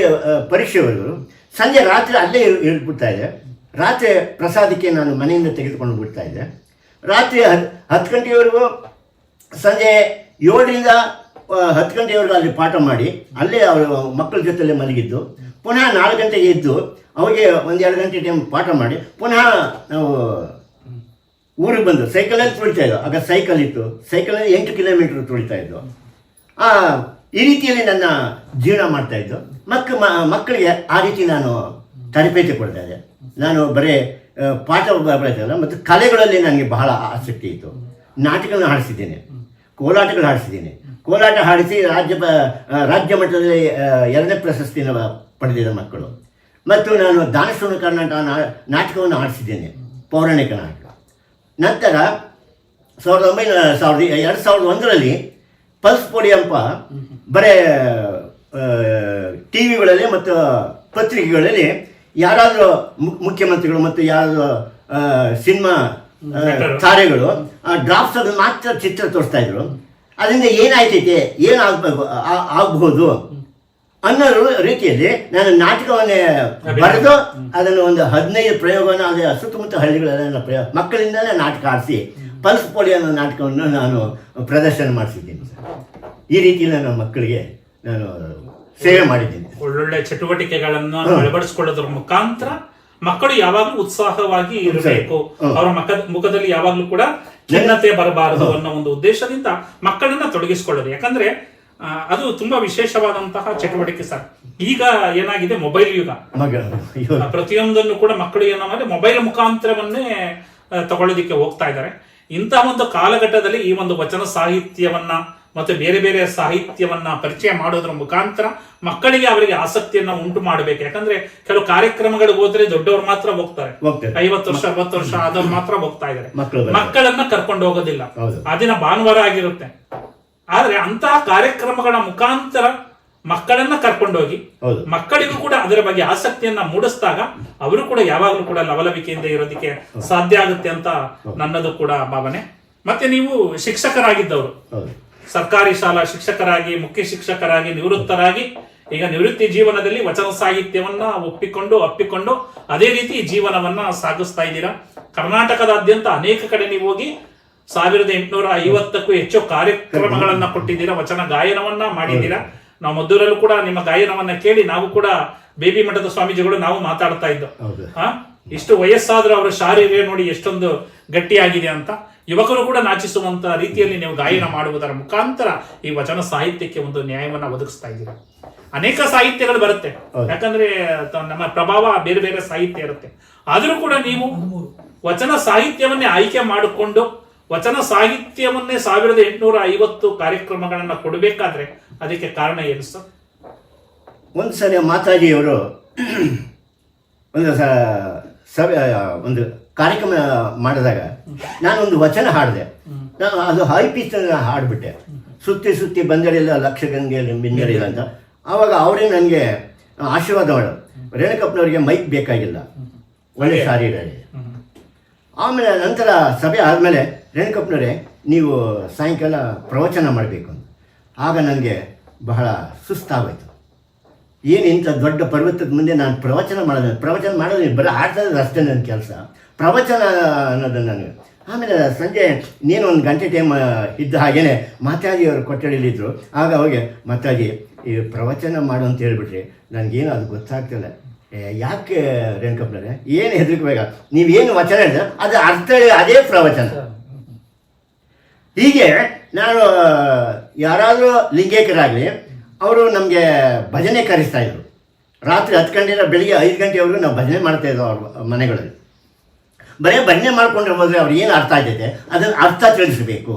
[SPEAKER 1] ಪರೀಕ್ಷೆವರೆಗೂ ಸಂಜೆ ರಾತ್ರಿ ಅಲ್ಲೇ ಇಟ್ಬಿಡ್ತಾ ಇದ್ದೆ. ರಾತ್ರಿ ಪ್ರಸಾದಕ್ಕೆ ನಾನು ಮನೆಯಿಂದ ತೆಗೆದುಕೊಂಡು ಬಿಡ್ತಾ ಇದ್ದೆ. ರಾತ್ರಿ 10 ಗಂಟೆವರೆಗೂ, ಸಂಜೆ 7ರಿಂದ 10 ಗಂಟೆವರೆಗೂ ಅಲ್ಲಿ ಪಾಠ ಮಾಡಿ ಅಲ್ಲೇ ಅವರು ಮಕ್ಕಳ ಜೊತೆಯಲ್ಲೇ ಮಲಗಿದ್ದು. ಪುನಃ 4 ಗಂಟೆಗೆ ಎದ್ದು ಅವಾಗೆ 1-2 ಗಂಟೆ ಟೈಮ್ ಪಾಠ ಮಾಡಿ ಪುನಃ ನಾವು ಊರಿಗೆ ಬಂದು ಸೈಕಲಲ್ಲಿ ತುಳಿತಾ ಇದ್ದೋ. ಆಗ ಸೈಕಲ್ ಇತ್ತು, ಸೈಕಲಲ್ಲಿ 8 ಕಿಲೋಮೀಟರ್ ತುಳಿತಾ ಇದ್ದು. ಈ ರೀತಿಯಲ್ಲಿ ನನ್ನ ಜೀವನ ಮಾಡ್ತಾ ಇದ್ದು. ಮಕ್ಕಳಿಗೆ ಆ ರೀತಿ ನಾನು ತರಬೇತಿ ಕೊಡ್ತಾ ಇದ್ದೆ. ನಾನು ಬರೀ ಪಾಠ ಬರೀತಲ್ಲ, ಮತ್ತು ಕಲೆಗಳಲ್ಲಿ ನನಗೆ ಬಹಳ ಆಸಕ್ತಿ ಇತ್ತು. ನಾಟಕಗಳನ್ನ ಹಾಡಿಸಿದ್ದೇನೆ, ಕೋಲಾಟಗಳು ಹಾಡಿಸಿದ್ದೇನೆ. ಕೋಲಾಟ ಹಾಡಿಸಿ ರಾಜ್ಯ ಮಟ್ಟದಲ್ಲಿ 2ನೇ ಪ್ರಶಸ್ತಿಯನ್ನು ಪಡೆದಿದ್ದ ಮಕ್ಕಳು. ಮತ್ತು ನಾನು ದಾನಶೂನ್ಯ ಕರ್ನಾಟಕ ನಾಟಕವನ್ನು ಹಾಡಿಸಿದ್ದೇನೆ, ಪೌರಾಣಿಕ ನಾಟಕ. ನಂತರ 2001ರಲ್ಲಿ ಪಲ್ಸ್ ಪೋಡಿಯಂಪ ಬರೇ ಟಿ ವಿಗಳಲ್ಲಿ ಮತ್ತು ಪತ್ರಿಕೆಗಳಲ್ಲಿ ಯಾರಾದರೂ ಮುಖ್ಯಮಂತ್ರಿಗಳು ಮತ್ತು ಯಾರಾದರೂ ಸಿನಿಮಾ ತಾರೆಗಳು ಡ್ರಾಫ್ಟ್ಸ್ ಅದನ್ನು ಮಾತ್ರ ಚಿತ್ರ ತೋರಿಸ್ತಾ ಇದ್ರು. ಅದರಿಂದ ಏನಾಯ್ತೈತೆ, ಆಗಬಹುದು ಅನ್ನೋ ರೀತಿಯಲ್ಲಿ ನಾನು ನಾಟಕವನ್ನೇ ಬರೆದು ಅದನ್ನು ಒಂದು 15 ಪ್ರಯೋಗವನ್ನು ಅದೇ ಸುತ್ತಮುತ್ತ ಹಳ್ಳಿಗಳೆಲ್ಲ ಮಕ್ಕಳಿಂದಲೇ ನಾಟಕ ಆಡಿಸಿ ಪಲ್ಸ್ ಪೋಲಿಯೋ ಅನ್ನೋ ನಾಟಕವನ್ನು ನಾನು ಪ್ರದರ್ಶನ ಮಾಡಿಸಿದ್ದೀನಿ. ಈ ರೀತಿಯಲ್ಲಿ ನನ್ನ ಮಕ್ಕಳಿಗೆ ನಾನು ಸೇವೆ ಮಾಡಿದ್ದೀನಿ.
[SPEAKER 2] ಒಳ್ಳೊಳ್ಳೆ ಚಟುವಟಿಕೆಗಳನ್ನು ಅಳವಡಿಸಿಕೊಳ್ಳೋದ್ರ ಮುಖಾಂತರ ಮಕ್ಕಳು ಯಾವಾಗಲೂ ಉತ್ಸಾಹವಾಗಿ ಇರಬೇಕು, ಅವರ ಮುಖದಲ್ಲಿ ಯಾವಾಗ್ಲೂ ಕೂಡ ಖಿನ್ನತೆ ಬರಬಾರದು ಅನ್ನೋ ಒಂದು ಉದ್ದೇಶದಿಂದ ಮಕ್ಕಳನ್ನ ತೊಡಗಿಸಿಕೊಳ್ಳೋದು. ಯಾಕಂದ್ರೆ ಅದು ತುಂಬಾ ವಿಶೇಷವಾದಂತಹ ಚಟುವಟಿಕೆ ಸರ್. ಈಗ ಏನಾಗಿದೆ, ಮೊಬೈಲ್ ಯುಗ. ಪ್ರತಿಯೊಂದನ್ನು ಕೂಡ ಮಕ್ಕಳು ಏನೋ ಮಾಡಿ ಮೊಬೈಲ್ ಮುಖಾಂತರವನ್ನೇ ತಗೊಳ್ಳೋದಿಕ್ಕೆ ಹೋಗ್ತಾ ಇದ್ದಾರೆ. ಇಂತಹ ಒಂದು ಕಾಲಘಟ್ಟದಲ್ಲಿ ಈ ಒಂದು ವಚನ ಸಾಹಿತ್ಯವನ್ನ ಮತ್ತೆ ಬೇರೆ ಬೇರೆ ಸಾಹಿತ್ಯವನ್ನ ಪರಿಚಯ ಮಾಡೋದ್ರ ಮುಖಾಂತರ ಮಕ್ಕಳಿಗೆ ಅವರಿಗೆ ಆಸಕ್ತಿಯನ್ನ ಉಂಟು ಮಾಡಬೇಕು. ಯಾಕಂದ್ರೆ ಕೆಲವು ಕಾರ್ಯಕ್ರಮಗಳಿಗೆ ಹೋದ್ರೆ ದೊಡ್ಡವರು ಮಾತ್ರ ಹೋಗ್ತಾರೆ, 50 ವರ್ಷ 60 ವರ್ಷ ಆದವ್ರು ಮಾತ್ರ ಹೋಗ್ತಾ ಇದ್ದಾರೆ, ಮಕ್ಕಳನ್ನ ಕರ್ಕೊಂಡು ಹೋಗೋದಿಲ್ಲ. ಆ ದಿನ ಭಾನುವಾರ ಆಗಿರುತ್ತೆ. ಆದ್ರೆ ಅಂತಹ ಕಾರ್ಯಕ್ರಮಗಳ ಮುಖಾಂತರ ಮಕ್ಕಳನ್ನ ಕರ್ಕೊಂಡೋಗಿ ಮಕ್ಕಳಿಗೂ ಕೂಡ ಅದರ ಬಗ್ಗೆ ಆಸಕ್ತಿಯನ್ನ ಮೂಡಿಸಿದಾಗ ಅವರು ಕೂಡ ಯಾವಾಗಲೂ ಕೂಡ ಲವಲವಿಕೆಯಿಂದ ಇರೋದಕ್ಕೆ ಸಾಧ್ಯ ಆಗುತ್ತೆ ಅಂತ ನನ್ನದು ಕೂಡ ಭಾವನೆ. ಮತ್ತೆ ನೀವು ಶಿಕ್ಷಕರಾಗಿದ್ದವರು, ಸರ್ಕಾರಿ ಶಾಲಾ ಶಿಕ್ಷಕರಾಗಿ, ಮುಖ್ಯ ಶಿಕ್ಷಕರಾಗಿ, ನಿವೃತ್ತರಾಗಿ, ಈಗ ನಿವೃತ್ತಿ ಜೀವನದಲ್ಲಿ ವಚನ ಸಾಹಿತ್ಯವನ್ನ ಅಪ್ಪಿಕೊಂಡು ಅದೇ ರೀತಿ ಜೀವನವನ್ನ ಸಾಗಿಸ್ತಾ ಇದ್ದೀರಾ. ಕರ್ನಾಟಕದಾದ್ಯಂತ ಅನೇಕ ಕಡೆ ನೀವು ಹೋಗಿ 1850ಕ್ಕೂ ಹೆಚ್ಚು ಕಾರ್ಯಕ್ರಮಗಳನ್ನ ಕೊಟ್ಟಿದ್ದೀರಾ, ವಚನ ಗಾಯನವನ್ನ ಮಾಡಿದ್ದೀರಾ. ನಾವು ಮದ್ದೂರಲ್ಲೂ ಕೂಡ ನಿಮ್ಮ ಗಾಯನವನ್ನ ಕೇಳಿ ನಾವು ಕೂಡ ಬೇಬಿ ಮಠದ ಸ್ವಾಮೀಜಿಗಳು ನಾವು ಮಾತಾಡ್ತಾ ಇದ್ದೋ. ಇಷ್ಟು ವಯಸ್ಸಾದ್ರೂ ಅವರ ಶಾರೀರ ನೋಡಿ ಎಷ್ಟೊಂದು ಗಟ್ಟಿಯಾಗಿದೆ ಅಂತ. ಯುವಕರು ಕೂಡ ನಾಚಿಸುವಂತ ರೀತಿಯಲ್ಲಿ ನೀವು ಗಾಯನ ಮಾಡುವುದರ ಮುಖಾಂತರ ಈ ವಚನ ಸಾಹಿತ್ಯಕ್ಕೆ ಒಂದು ನ್ಯಾಯವನ್ನ ಒದಗಿಸ್ತಾ ಇದ್ದೀರಾ. ಅನೇಕ ಸಾಹಿತ್ಯಗಳು ಬರುತ್ತೆ, ಯಾಕಂದ್ರೆ ನಮ್ಮ ಪ್ರಭಾವ ಬೇರೆ ಬೇರೆ ಸಾಹಿತ್ಯ ಇರುತ್ತೆ. ಆದರೂ ಕೂಡ ನೀವು ವಚನ ಸಾಹಿತ್ಯವನ್ನೇ ಆಯ್ಕೆ ಮಾಡಿಕೊಂಡು ವಚನ ಸಾಹಿತ್ಯವನ್ನೇ 1850 ಕಾರ್ಯಕ್ರಮಗಳನ್ನ ಕೊಡಬೇಕಾದ್ರೆ ಅದಕ್ಕೆ ಕಾರಣ ಏನು ಸರ್?
[SPEAKER 1] ಒಂದು ಸಲ ಮಾತಾಜಿಯವರು ಒಂದು ಸಭೆ ಒಂದು ಕಾರ್ಯಕ್ರಮ ಮಾಡಿದಾಗ ನಾನೊಂದು ವಚನ ಹಾಡಿದೆ. ನಾನು ಅದು ಹೈ ಪೀಚ್ ಹಾಡ್ಬಿಟ್ಟೆ, ಸುತ್ತಿ ಸುತ್ತಿ ಬಂದರಿಲ್ಲ ಲಕ್ಷ ಗಂಗೆ ಬಿಂದರಿಲ್ಲ ಅಂತ. ಆವಾಗ ಅವರೇ ನನಗೆ ಆಶೀರ್ವಾದ ಮಾಡೋದು, ರೇಣುಕಪ್ಪನವರಿಗೆ ಮೈಕ್ ಬೇಕಾಗಿಲ್ಲ, ಒಳ್ಳೆ ಸಾರಿ ಹೇಳಿ. ಆಮೇಲೆ ನಂತರ ಸಭೆ ಆದಮೇಲೆ ರೇಣುಕಪ್ಪನವರೇ ನೀವು ಸಾಯಂಕಾಲ ಪ್ರವಚನ ಮಾಡಬೇಕು ಅಂತ. ಆಗ ನನಗೆ ಬಹಳ ಸುಸ್ತಾಗೋಯ್ತು. ಏನು ಇಂಥ ದೊಡ್ಡ ಪರ್ವತದ ಮುಂದೆ ನಾನು ಪ್ರವಚನ ಮಾಡೋದು ಬರೀ ಆಡ್ತಾ ಇರೋದು ಅಷ್ಟೇ ನನ್ನ ಕೆಲಸ, ಪ್ರವಚನ ಅನ್ನೋದು ನನಗೆ. ಆಮೇಲೆ ಸಂಜೆ ನೀನು 1 ಗಂಟೆ ಟೈಮ್ ಇದ್ದ ಹಾಗೇನೆ ಮಾತಾಜಿಯವರು ಕೊಠಡಿಲಿದ್ದರು. ಆಗ ಅವಾಗೆ ಮಾತಾಜಿ ಈ ಪ್ರವಚನ ಮಾಡು ಅಂತ ಹೇಳ್ಬಿಟ್ರಿ, ನನಗೇನು ಅದು ಗೊತ್ತಾಗ್ತಿಲ್ಲ. ಯಾಕೆ ರೇಣುಕಪ್ಪನವರೇ ಏನು ಹೆದರ್ಕೋಬೇಕ, ನೀವೇನು ವಚನ ಹೇಳಿದ್ರೆ ಅದು ಅರ್ಥ ಅದೇ ಪ್ರವಚನ. ಹೀಗೆ ನಾನು ಯಾರಾದರೂ ಲಿಂಗೈಕ್ಯರಾಗಲಿ ಅವರು ನಮಗೆ ಭಜನೆ ಕರೆಸ್ತಾಯಿದ್ರು. ರಾತ್ರಿ 10 ಗಂಟೆಯಿಂದ ಬೆಳಿಗ್ಗೆ 5 ಗಂಟೆವರೆಗೂ ನಾವು ಭಜನೆ ಮಾಡ್ತಾಯಿದ್ದೋ ಅವ್ರ ಮನೆಗಳಲ್ಲಿ. ಬರೀ ಭಜನೆ ಮಾಡ್ಕೊಂಡ್ರೆ ಹೋದರೆ ಅವ್ರಿಗೆ ಏನು ಅರ್ಥ ಆಗ್ತೈತೆ ಅದನ್ನು ಅರ್ಥ ತಿಳಿಸಬೇಕು.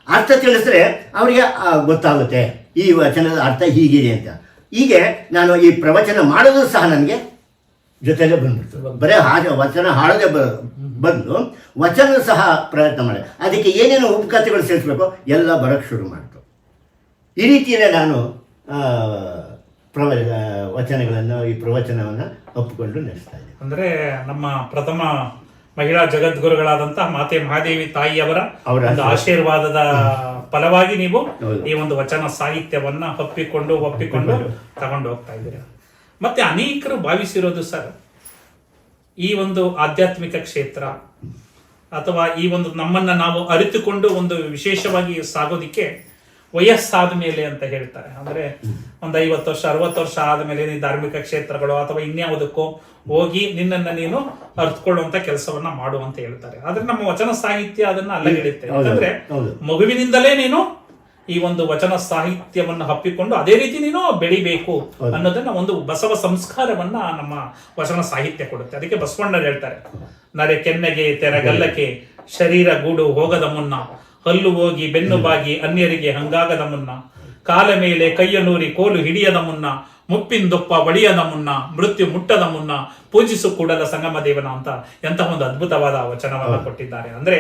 [SPEAKER 1] ಅರ್ಥ ತಿಳಿಸಿದ್ರೆ ಅವರಿಗೆ ಗೊತ್ತಾಗುತ್ತೆ ಈ ವಚನದ ಅರ್ಥ ಹೀಗಿದೆ ಅಂತ. ಹೀಗೆ ನಾನು ಈ ಪ್ರವಚನ ಮಾಡೋದು ಸಹ ನನಗೆ ಜೊತೆಯಲ್ಲೇ ಬಂದ್ಬಿಡ್ತು. ಬರೀ ವಚನ ಹಾಡೋದೇ ಬದಲು ವಚನ ಸಹ ಪ್ರಯತ್ನ ಮಾಡಿ ಅದಕ್ಕೆ ಏನೇನು ಉಪಕಥೆಗಳು ಸೇರಿಸ್ಬೇಕು ಎಲ್ಲ ಬರೋಕ್ಕೆ ಶುರು ಮಾಡಿತು. ಈ ರೀತಿಯಲ್ಲೇ ನಾನು ವಚನಗಳನ್ನು ಈ ಪ್ರವಚನವನ್ನು ಒಪ್ಪಿಕೊಂಡು ನಡೆಸ್ತಾ ಇದ್ದೆ.
[SPEAKER 2] ಅಂದರೆ ನಮ್ಮ ಪ್ರಥಮ ಮಹಿಳಾ ಜಗದ್ಗುರುಗಳಾದಂತಹ ಮಾತೆ ಮಹಾದೇವಿ ತಾಯಿಯವರ ಒಂದು ಆಶೀರ್ವಾದದ ಫಲವಾಗಿ ನೀವು ಈ ಒಂದು ವಚನ ಸಾಹಿತ್ಯವನ್ನ ಒಪ್ಪಿಕೊಂಡು ತಗೊಂಡು ಹೋಗ್ತಾ ಇದ್ದೀರಾ. ಮತ್ತೆ ಅನೇಕರು ಭಾವಿಸಿರೋದು ಸರ್, ಈ ಒಂದು ಆಧ್ಯಾತ್ಮಿಕ ಕ್ಷೇತ್ರ ಅಥವಾ ಈ ಒಂದು ನಮ್ಮನ್ನ ನಾವು ಅರಿತುಕೊಂಡು ಒಂದು ವಿಶೇಷವಾಗಿ ಸಾಗೋದಿಕ್ಕೆ ವಯಸ್ಸಾದ ಮೇಲೆ ಅಂತ ಹೇಳ್ತಾರೆ. ಅಂದ್ರೆ ಒಂದು 50 ವರ್ಷ 60 ವರ್ಷ ಆದ್ಮೇಲೆ ನೀನು ಧಾರ್ಮಿಕ ಕ್ಷೇತ್ರಗಳು ಅಥವಾ ಇನ್ಯಾವುದಕ್ಕೋ ಹೋಗಿ ನಿನ್ನನ್ನ ನೀನು ಅರ್ಥಕೊಳ್ಳುವಂತ ಕೆಲಸವನ್ನ ಮಾಡು ಅಂತ ಹೇಳ್ತಾರೆ. ಆದ್ರೆ ನಮ್ಮ ವಚನ ಸಾಹಿತ್ಯ ಅದನ್ನ ಅಲ್ಲಗೆಡುತ್ತೆ. ಯಾಕಂದ್ರೆ ಮಗುವಿನಿಂದಲೇ ನೀನು ಈ ಒಂದು ವಚನ ಸಾಹಿತ್ಯವನ್ನ ಹಪ್ಪಿಕೊಂಡು ಅದೇ ರೀತಿ ನೀನು ಬೆಳಿಬೇಕು ಅನ್ನೋದನ್ನ ಒಂದು ಬಸವ ಸಂಸ್ಕಾರವನ್ನ ನಮ್ಮ ವಚನ ಸಾಹಿತ್ಯ ಕೊಡುತ್ತೆ. ಅದಕ್ಕೆ ಬಸವಣ್ಣರು ಹೇಳ್ತಾರೆ, ನರೆ ಕೆನ್ನೆಗೆ ತೆರಗಲ್ಲಕ್ಕೆ ಶರೀರ ಗೂಡು ಹೋಗದ ಮುನ್ನ, ಹಲ್ಲು ಹೋಗಿ ಬೆನ್ನು ಬಾಗಿ ಅನ್ಯರಿಗೆ ಹಂಗಾಗದ ಮುನ್ನ, ಕಾಲ ಮೇಲೆ ಕೈಯ ನೂರಿ ಕೋಲು ಹಿಡಿಯದ ಮುನ್ನ, ಮುಪ್ಪಿಂದೊಪ್ಪ ಬಡಿಯದ ಮುನ್ನ, ಮೃತ್ಯು ಮುಟ್ಟದ ಮುನ್ನ, ಪೂಜಿಸು ಕೂಡಲ ಸಂಗಮ ದೇವನ ಅಂತ ಎಂತಹ ಒಂದು ಅದ್ಭುತವಾದ ವಚನವನ್ನ ಕೊಟ್ಟಿದ್ದಾರೆ. ಅಂದ್ರೆ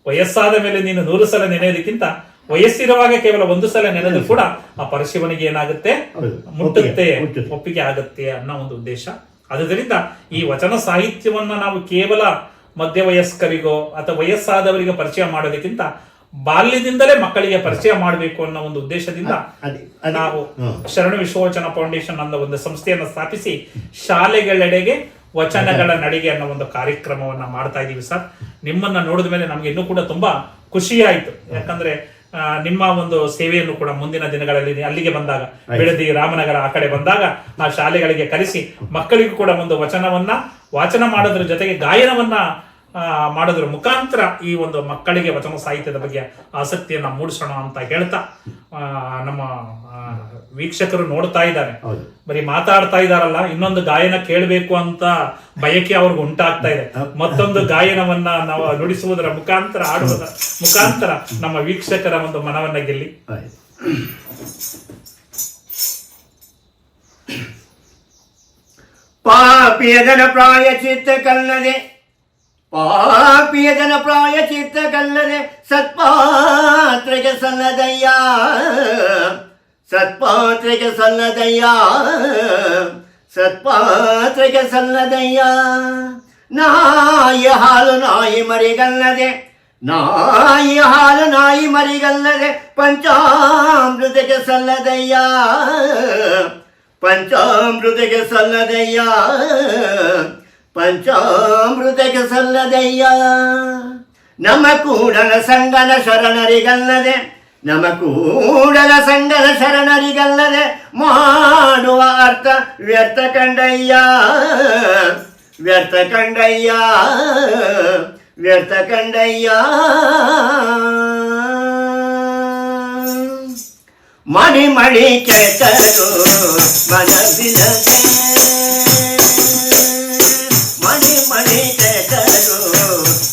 [SPEAKER 2] ವಯಸ್ಸಾದ ಮೇಲೆ ನೀನು 100 ಸಲ ನೆನೆಯೋದಕ್ಕಿಂತ ವಯಸ್ಸಿರುವಾಗ ಕೇವಲ 1 ಸಲ ನೆನೆದು ಕೂಡ ಆ ಪರಶಿವನಿಗೆ ಏನಾಗುತ್ತೆ, ಮುಟ್ಟುತ್ತೆ, ಒಪ್ಪಿಗೆ ಆಗುತ್ತೆ ಅನ್ನೋ ಒಂದು ಉದ್ದೇಶ. ಆದ್ದರಿಂದ ಈ ವಚನ ಸಾಹಿತ್ಯವನ್ನ ನಾವು ಕೇವಲ ಮಧ್ಯವಯಸ್ಕರಿಗೋ ಅಥವಾ ವಯಸ್ಸಾದವರಿಗೆ ಪರಿಚಯ ಮಾಡೋದಕ್ಕಿಂತ ಬಾಲ್ಯದಿಂದಲೇ ಮಕ್ಕಳಿಗೆ ಪರಿಚಯ ಮಾಡಬೇಕು ಅನ್ನೋ ಒಂದು ಉದ್ದೇಶದಿಂದ ನಾವು ಶರಣ ವಿಶ್ವವಚನ ಫೌಂಡೇಶನ್ ಅನ್ನೋ ಒಂದು ಸಂಸ್ಥೆಯನ್ನು ಸ್ಥಾಪಿಸಿ ಶಾಲೆಗಳೆಡೆಗೆ ವಚನಗಳ ನಡಿಗೆ ಅನ್ನೋ ಒಂದು ಕಾರ್ಯಕ್ರಮವನ್ನ ಮಾಡ್ತಾ ಇದೀವಿ ಸರ್. ನಿಮ್ಮನ್ನ ನೋಡಿದ ಮೇಲೆ ನಮ್ಗೆ ಇನ್ನೂ ಕೂಡ ತುಂಬಾ ಖುಷಿ ಆಯ್ತು. ಯಾಕಂದ್ರೆ ನಿಮ್ಮ ಒಂದು ಸೇವೆಯನ್ನು ಕೂಡ ಮುಂದಿನ ದಿನಗಳಲ್ಲಿ ಅಲ್ಲಿಗೆ ಬಂದಾಗ, ಬಿಡದಿ ರಾಮನಗರ ಆ ಕಡೆ ಬಂದಾಗ ಆ ಶಾಲೆಗಳಿಗೆ ಕರೆಸಿ ಮಕ್ಕಳಿಗೂ ಕೂಡ ಒಂದು ವಚನವನ್ನ ವಾಚನ ಮಾಡೋದ್ರ ಜೊತೆಗೆ ಗಾಯನವನ್ನ ಮಾಡೋದ್ರ ಮುಖಾಂತರ ಈ ಒಂದು ಮಕ್ಕಳಿಗೆ ವಚನ ಸಾಹಿತ್ಯದ ಬಗ್ಗೆ ಆಸಕ್ತಿಯನ್ನ ಮೂಡಿಸೋಣ ಅಂತ ಹೇಳ್ತಾ, ನಮ್ಮ ವೀಕ್ಷಕರು ನೋಡ್ತಾ ಇದ್ದಾರೆ, ಬರೀ ಮಾತಾಡ್ತಾ ಇದಾರಲ್ಲ, ಇನ್ನೊಂದು ಗಾಯನ ಕೇಳಬೇಕು ಅಂತ ಬಯಕೆ ಅವ್ರಿಗೆ ಉಂಟಾಗ್ತಾ ಇದೆ. ಮತ್ತೊಂದು ಗಾಯನವನ್ನ ನಾವು ನುಡಿಸುವುದರ ಮುಖಾಂತರ, ಆಡುವುದರ ಮುಖಾಂತರ ನಮ್ಮ ವೀಕ್ಷಕರ ಒಂದು ಮನವನ್ನ ಗೆಲ್ಲಿ.
[SPEAKER 1] ಪಾಪಿಯದನ ಪ್ರಾಯಚಿತ್ತ ಕಲ್ಲದೆ, ಪಾಪಿಯದನ ಪ್ರಾಯಚಿತ್ತ ಕಲ್ಲದೆ, ಸತ್ಪಾತ್ರೆಗೆ ಸಲ್ಲದಯ್ಯ, ಸತ್ಪಾತ್ರೆಗೆ ಸಲ್ಲದಯ್ಯ, ಸತ್ಪಾತ್ರೆಗೆ ಸಲ್ಲದಯ್ಯ. ನಾಯಿ ಹಾಲು ನಾಯಿ ಮರಿಗಲ್ಲದೆ, ನಾಯಿ ಹಾಲು ನಾಯಿ ಮರಿಗಲ್ಲದೆ, ಪಂಚಾಮೃತಕ್ಕೆ ಸಲ್ಲದಯ್ಯ, ಪಂಚಾಮೃತಕ್ಕೆ ಸಲ್ಲದಯ್ಯ, ಪಂಚಾಮೃತಕ್ಕೆ ಸಲ್ಲದಯ್ಯ. ನಮ್ಮ ಕೂಡಲ ಸಂಗನ ಶರಣರಿಗಲ್ಲದೆ, ನಮ್ಮ ಕೂಡಲ ಸಂಗನ ಶರಣರಿಗಲ್ಲದೆ, ಮಾಡುವ ಅರ್ಥ ವ್ಯರ್ಥ ಕಂಡಯ್ಯ, ವ್ಯರ್ಥ ಕಂಡಯ್ಯ, ವ್ಯರ್ಥ ಕಂಡಯ್ಯ ಮಣಿ ಮಣಿ ಕೆಟ್ಟರು ಮನವಿಲ್ಲದೆ ಮಣಿ ಮಣಿ ಕೆಟ್ಟರು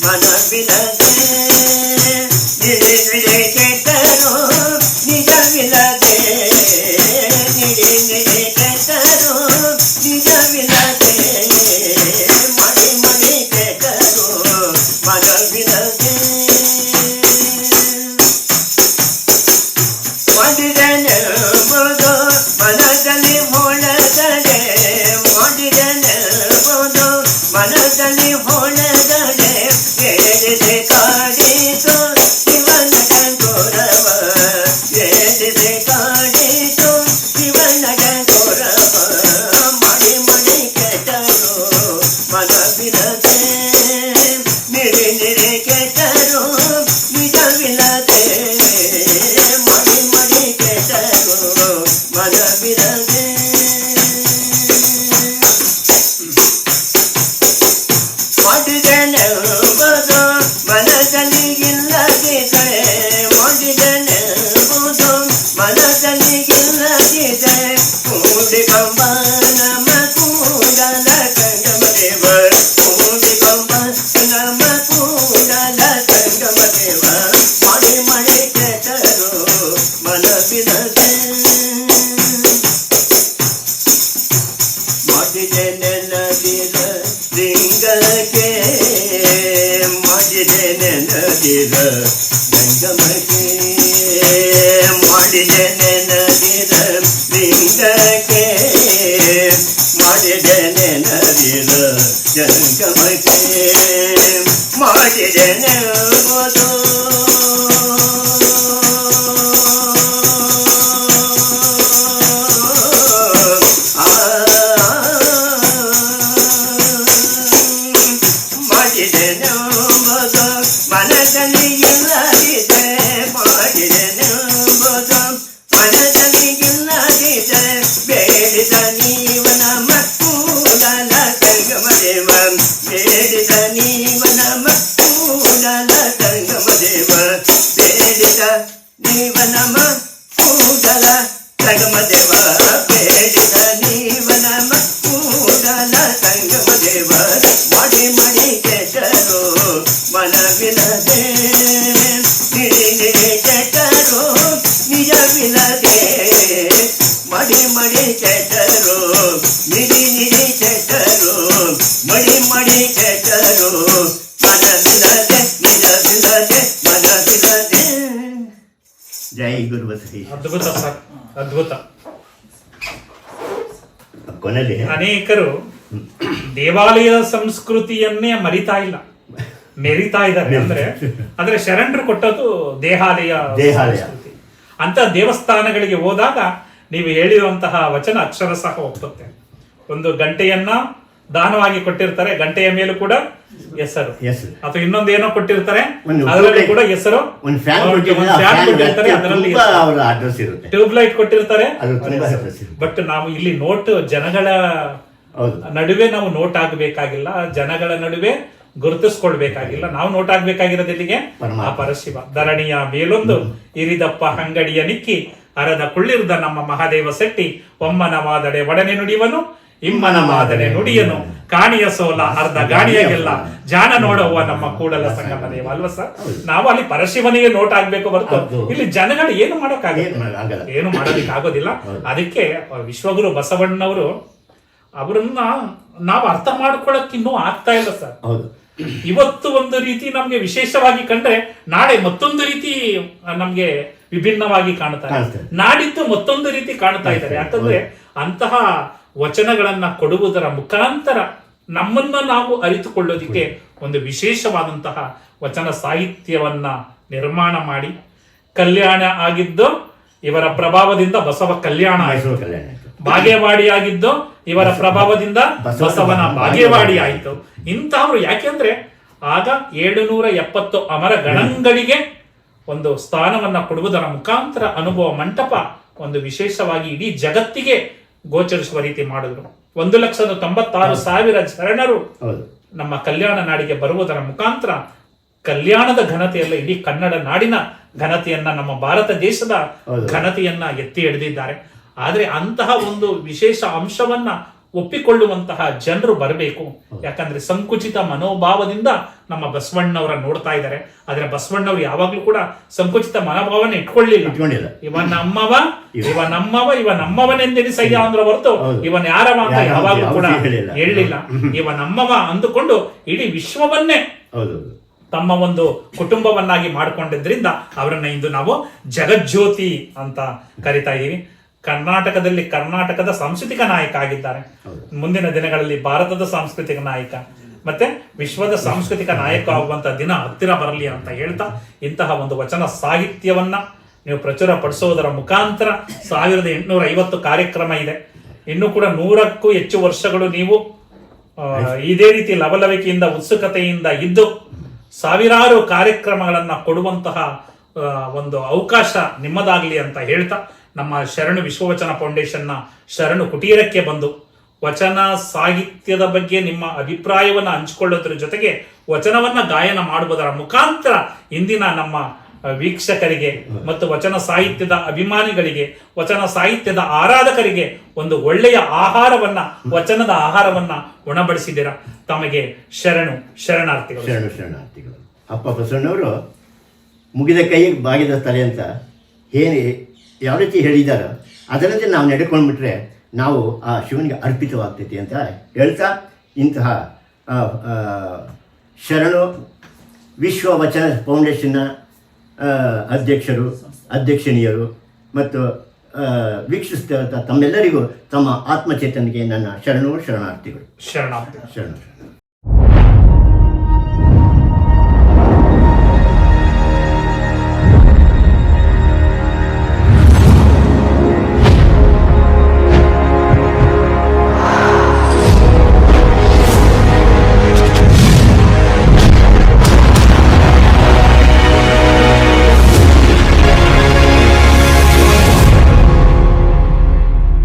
[SPEAKER 1] ಮನವಿಲ್ಲದೆ ನಿಳಿ ನಿಳಿ ಕೆಟ್ಟರು ನಿಜವಿಲ್ಲದೆ ನಿಳಿ ನಿಳಿ ಕೆಟ್ಟರು ನಿಜವಿಲ್ಲದೆ ಮಣಿ ಮಣಿ ಕೆಟ್ಟರು ಮನವಿಲ್ಲದೆ ಮಾಡಿದನೆಂಬುದು ಮನದಲ್ಲಿ ಹೊಳೆದರೆ ಮಾಡಿದನೆಂಬುದು ಮನದಲ್ಲಿ ಹೊಳೆದರೆ ಹೇಳಿದೆ ಕಾಡಿತು ಶಿವನ ಗಂಗೋರವ ಹೇಳಿದೆ ಕಾಡಿತು ಶಿವನ ಗಂಗೋರವ ಮಡಿ ಮಡಿ ಕೆಟ್ಟರು ಮನವಿಲ್ಲದೆ ನಿರಿ ನಿರಿ ಕೆಟ್ಟರು ನಿಜವಿಲ್ಲದೆ ಮಡಿ ಮಡಿ ಕೆಟ್ಟರು ಮನವಿಲ್ಲದೆ ಮಾಡಿದನೆಂಬುದು ಮನದಲ್ಲಿ ಇಲ್ಲದಿದ್ದರೆ ಮಾಡಿದನೆಂಬುದು ಮನದಲ್ಲಿ ಇಲ್ಲದಿದ್ದರೆ ಕೂಡಿಕೊಂಬ ನಮ್ಮ ಕೂಡಲ ಸಂಗಮದೇವ ಕೂಡಿಕೊಂಬ ನಮ್ಮ ಕೂಡಲ ಸಂಗಮದೇವ ಮಡಿ ಮಡಿ ಕೆಟ್ಟರು ಮನವಿಲ್ಲದೆ ಮಾಡಿದೆ ನೆನದಿರ ಲಿಂಗಕ್ಕೆ ಮಾಡಿದೆ ನೆನದಿರ ಗಂಗಮಗೆ ಮಾಡಿದೆ ನೆನದಿರ ಲಿಂಗಕ್ಕೆ ಮಾಡಿದೆ ನೆನದಿರ ಗಂಗಮಗೆ ಮಾಡಿದೆ ನೆನಬೋದು ಮಾಡಿದೆನೆಂಬುದು ಮನದಲ್ಲಿ ಇಲ್ಲದಿದೆ ಮಾಡಿದೆನೆಂಬುದು ಮನದಲ್ಲಿ ಇಲ್ಲದಿದೆ ಬೇಡಿದ ನೀವ ನಮ್ಮ ಕೂಡಲ ಸಂಗಮದೇವ ಬೇಡಿದ ನೀವ ನಮ್ಮ ಕೂಡಲ ಸಂಗಮದೇವ ಬೇಡಿದ ನೀವ ನಮ್ಮ ಕೂಡಲ ಸಂಗಮದೇವ ಬೇಡಿದ ನೀವ ನಮ್ಮ ಕೂಡಲ ಸಂಗಮದೇವ ಮಡಿ ಮಡಿ ಕೆಟ್ಟರು ಮನವಿಲ್ಲದೆ ನಿರಿ ನಿರಿ ಕೆಟ್ಟರು ನಿಜವಿಲ್ಲದೆ ಮಡಿ ಮಡಿ ಕೆಟ್ಟರು ನಿರಿ ನಿರಿ ಕೆಟ್ಟರು ಮಡಿ ಮಡಿ ಕೆಟ್ಟರು ಮನವಿಲ್ಲದೆ ನಿಜವಿಲ್ಲದೆ ಮನವಿಲ್ಲದೆ. ಜೈ ಗುರು ಬಸರಿ.
[SPEAKER 2] ಅದ್ಭುತ ಸರ್, ಅದ್ಭುತ.
[SPEAKER 1] ಕೊನೆಯಲ್ಲಿ
[SPEAKER 2] ಅನೇಕರು ದೇವಾಲಯದ ಸಂಸ್ಕೃತಿಯನ್ನೇ ಮರಿತಾ ಇಲ್ಲ, ಮೆರಿತಾ ಇದ್ದಾರೆ. ಅಂದ್ರೆ ಶರಣರು ಕೊಟ್ಟದ್ದು ದೇಹಾಲಯ ಸಂಸ್ಕೃತಿ ಅಂತ. ದೇವಸ್ಥಾನಗಳಿಗೆ ಹೋದಾಗ ನೀವು ಹೇಳಿರುವಂತಹ ವಚನ ಅಕ್ಷರ ಸಹ ಒಪ್ಪುತ್ತೆ. ಒಂದು ಗಂಟೆಯನ್ನ ದಾನವಾಗಿ ಕೊಟ್ಟಿರ್ತಾರೆ, ಗಂಟೆಯ ಮೇಲೂ ಕೂಡ ಹೆಸರು, ಅಥವಾ ಇನ್ನೊಂದೇನೋ ಕೊಟ್ಟಿರ್ತಾರೆ ಅದರಲ್ಲಿ ಕೂಡ ಹೆಸರು, ಕೊಟ್ಟಿರ್ತಾರೆ ಅದರಲ್ಲಿ ಟ್ಯೂಬ್ ಲೈಟ್ ಕೊಟ್ಟಿರ್ತಾರೆ. ಬಟ್ ನಾವು ಇಲ್ಲಿ ನೋಟ್ ಜನಗಳ ನಡುವೆ ನಾವು ನೋಟ್ ಆಗಬೇಕಾಗಿಲ್ಲ, ಜನಗಳ ನಡುವೆ ಗುರುತಿಸ್ಕೊಳ್ಬೇಕಾಗಿಲ್ಲ. ನಾವು ನೋಟ್ ಆಗ್ಬೇಕಾಗಿರೋದು ಎಲ್ಲಿಗೆ? ಆ ಪರಶಿವ. ಧರಣಿಯ ಮೇಲೊಂದು ಇರಿದಪ್ಪ ಅಂಗಡಿಯ ನಿಕ್ಕಿ ಅರದ ಕುಳ್ಳಿರ್ದ ನಮ್ಮ ಮಹಾದೇವ ಶೆಟ್ಟಿ ಒಮ್ಮನ ಮಾದಡೆ ಒಡನೆ ನುಡಿಯವನು ಇಮ್ಮನ ಮಾದಡೆ ನುಡಿಯನು ಕಾಣಿಯ ಸೋಲ ಅರ್ಧ ಗಾಣಿಯಾಗೆಲ್ಲ ಜಾಣ ನೋಡುವ ನಮ್ಮ ಕೂಡಲ ಸಂಗಮ ದೇವ ಅಲ್ವಾ ಸರ್? ನಾವು ಅಲ್ಲಿ ಪರಶಿವನಿಗೆ ನೋಟ್ ಆಗ್ಬೇಕು ಹೊರತು ಇಲ್ಲಿ ಜನಗಳು ಏನು ಮಾಡೋಕ್ಕಾಗಲ್ಲ, ಏನು ಮಾಡೋದಿಕ್ ಆಗೋದಿಲ್ಲ. ಅದಕ್ಕೆ ವಿಶ್ವಗುರು ಬಸವಣ್ಣನವರು ಅವರನ್ನ ನಾವು ಅರ್ಥ ಮಾಡ್ಕೊಳಕ್ ಇನ್ನೂ ಆಗ್ತಾ ಇಲ್ಲ ಸರ್. ಇವತ್ತು ಒಂದು ರೀತಿ ನಮ್ಗೆ ವಿಶೇಷವಾಗಿ ಕಂಡ್ರೆ ನಾಳೆ ಮತ್ತೊಂದು ರೀತಿ ನಮ್ಗೆ ವಿಭಿನ್ನವಾಗಿ ಕಾಣ್ತಾರೆ, ನಾಡಿದ್ದು ಮತ್ತೊಂದು ರೀತಿ ಕಾಣ್ತಾ ಇದ್ದಾರೆ. ಯಾಕಂದ್ರೆ ಅಂತಹ ವಚನಗಳನ್ನ ಕೊಡುವುದರ ಮುಖಾಂತರ ನಮ್ಮನ್ನ ನಾವು ಅರಿತುಕೊಳ್ಳೋದಿಕ್ಕೆ ಒಂದು ವಿಶೇಷವಾದಂತಹ ವಚನ ಸಾಹಿತ್ಯವನ್ನ ನಿರ್ಮಾಣ ಮಾಡಿ ಕಲ್ಯಾಣ ಆಗಿದ್ದು ಇವರ ಪ್ರಭಾವದಿಂದ ಬಸವ ಕಲ್ಯಾಣ ಆಯಿತು. ಬಾಗೇವಾಡಿ ಆಗಿದ್ದು ಇವರ ಪ್ರಭಾವದಿಂದ ಬಸವನ ಬಾಗೇವಾಡಿ ಆಯಿತು. ಇಂತಹವರು ಯಾಕೆಂದ್ರೆ ಆಗ 770 ಅಮರ ಗಣಗಳಿಗೆ ಒಂದು ಸ್ಥಾನವನ್ನ ಕೊಡುವುದರ ಮುಖಾಂತರ ಅನುಭವ ಮಂಟಪ ಒಂದು ವಿಶೇಷವಾಗಿ ಇಡೀ ಜಗತ್ತಿಗೆ ಗೋಚರಿಸುವ ರೀತಿ ಮಾಡಿದ್ರು. 1,96,000 ಶರಣರು ನಮ್ಮ ಕಲ್ಯಾಣ ನಾಡಿಗೆ ಬರುವುದರ ಮುಖಾಂತರ ಕಲ್ಯಾಣದ ಘನತೆಯಲ್ಲ, ಇಡೀ ಕನ್ನಡ ನಾಡಿನ ಘನತೆಯನ್ನ, ನಮ್ಮ ಭಾರತ ದೇಶದ ಘನತೆಯನ್ನ ಎತ್ತಿ ಹಿಡಿದಿದ್ದಾರೆ. ಆದ್ರೆ ಅಂತಹ ಒಂದು ವಿಶೇಷ ಅಂಶವನ್ನ ಒಪ್ಪಿಕೊಳ್ಳುವಂತಹ ಜನರು ಬರಬೇಕು. ಯಾಕಂದ್ರೆ ಸಂಕುಚಿತ ಮನೋಭಾವದಿಂದ ನಮ್ಮ ಬಸವಣ್ಣವರ ನೋಡ್ತಾ ಇದ್ದಾರೆ. ಆದ್ರೆ ಬಸವಣ್ಣವ್ರು ಯಾವಾಗ್ಲೂ ಕೂಡ ಸಂಕುಚಿತ ಮನೋಭಾವನ ಇಟ್ಕೊಳ್ಳಿಲ್ಲ. ಇವ ನಮ್ಮವನೆಂದೆನಿಸಯ್ಯ ಅಂದ್ರ ಹೊರತು ಇವನ್ ಯಾರವ ಅಂತ ಯಾವಾಗ್ಲೂ ಕೂಡ ಹೇಳಿಲ್ಲ. ಇವ ನಮ್ಮವ ಅಂದುಕೊಂಡು ಇಡೀ ವಿಶ್ವವನ್ನೇ ತಮ್ಮ ಒಂದು ಕುಟುಂಬವನ್ನಾಗಿ ಮಾಡಿಕೊಂಡಿದ್ರಿಂದ ಅವರನ್ನ ಇಂದು ನಾವು ಜಗಜ್ಯೋತಿ ಅಂತ ಕರಿತಾ ಇದ್ದೀವಿ. ಕರ್ನಾಟಕದಲ್ಲಿ ಕರ್ನಾಟಕದ ಸಾಂಸ್ಕೃತಿಕ ನಾಯಕ ಆಗಿದ್ದಾರೆ. ಮುಂದಿನ ದಿನಗಳಲ್ಲಿ ಭಾರತದ ಸಾಂಸ್ಕೃತಿಕ ನಾಯಕ ಮತ್ತೆ ವಿಶ್ವದ ಸಾಂಸ್ಕೃತಿಕ ನಾಯಕ ಆಗುವಂತ ದಿನ ಹತ್ತಿರ ಬರಲಿ ಅಂತ ಹೇಳ್ತಾ, ಇಂತಹ ಒಂದು ವಚನ ಸಾಹಿತ್ಯವನ್ನ ನೀವು ಪ್ರಚುರ ಪಡಿಸೋದರ ಮುಖಾಂತರ 1850 ಕಾರ್ಯಕ್ರಮ ಇದೆ. ಇನ್ನು ಕೂಡ 100ಕ್ಕೂ ಹೆಚ್ಚು ವರ್ಷಗಳು ನೀವು ಇದೇ ರೀತಿ ಲವಲವಿಕೆಯಿಂದ ಉತ್ಸುಕತೆಯಿಂದ ಇದ್ದು ಸಾವಿರಾರು ಕಾರ್ಯಕ್ರಮಗಳನ್ನ ಕೊಡುವಂತಹ ಒಂದು ಅವಕಾಶ ನಿಮ್ಮದಾಗ್ಲಿ ಅಂತ ಹೇಳ್ತಾ, ನಮ್ಮ ಶರಣು ವಿಶ್ವವಚನ ಫೌಂಡೇಶನ್ನ ಶರಣು ಕುಟೀರಕ್ಕೆ ಬಂದು ವಚನ ಸಾಹಿತ್ಯದ ಬಗ್ಗೆ ನಿಮ್ಮ ಅಭಿಪ್ರಾಯವನ್ನ ಹಂಚಿಕೊಳ್ಳೋದ್ರ ಜೊತೆಗೆ ವಚನವನ್ನ ಗಾಯನ ಮಾಡುವುದರ ಮುಖಾಂತರ ಇಂದಿನ ನಮ್ಮ ವೀಕ್ಷಕರಿಗೆ ಮತ್ತು ವಚನ ಸಾಹಿತ್ಯದ ಅಭಿಮಾನಿಗಳಿಗೆ, ವಚನ ಸಾಹಿತ್ಯದ ಆರಾಧಕರಿಗೆ ಒಂದು ಒಳ್ಳೆಯ ಆಹಾರವನ್ನ, ವಚನದ ಆಹಾರವನ್ನ ಉಣಬಡಿಸಿದ್ದೀರಾ. ತಮಗೆ ಶರಣಾರ್ಥಿಗಳು.
[SPEAKER 1] ಅಪ್ಪ ಬಸವಣ್ಣವರು ಮುಗಿದ ಕೈ ಬಾಗಿದ ತಲೆ ಅಂತ ಯಾವ ರೀತಿ ಹೇಳಿದಾರೋ ಅದರಂತೆ ನಾವು ನಡೆಕೊಂಡ್ಬಿಟ್ರೆ ನಾವು ಆ ಶಿವನಿಗೆ ಅರ್ಪಿತವಾಗ್ತೈತಿ ಅಂತ ಹೇಳ್ತಾ, ಇಂತಹ ಶರಣು ವಿಶ್ವ ವಚನ ಫೌಂಡೇಶನ್ನ ಅಧ್ಯಕ್ಷಿಣಿಯರು ಮತ್ತು ವೀಕ್ಷಿಸ್ತಾ ತಮ್ಮೆಲ್ಲರಿಗೂ ತಮ್ಮ ಆತ್ಮಚೇತನಿಗೆ ನನ್ನ ಶರಣಾರ್ಥಿಗಳು.
[SPEAKER 2] ಶರಣಾರ್ಥಿ.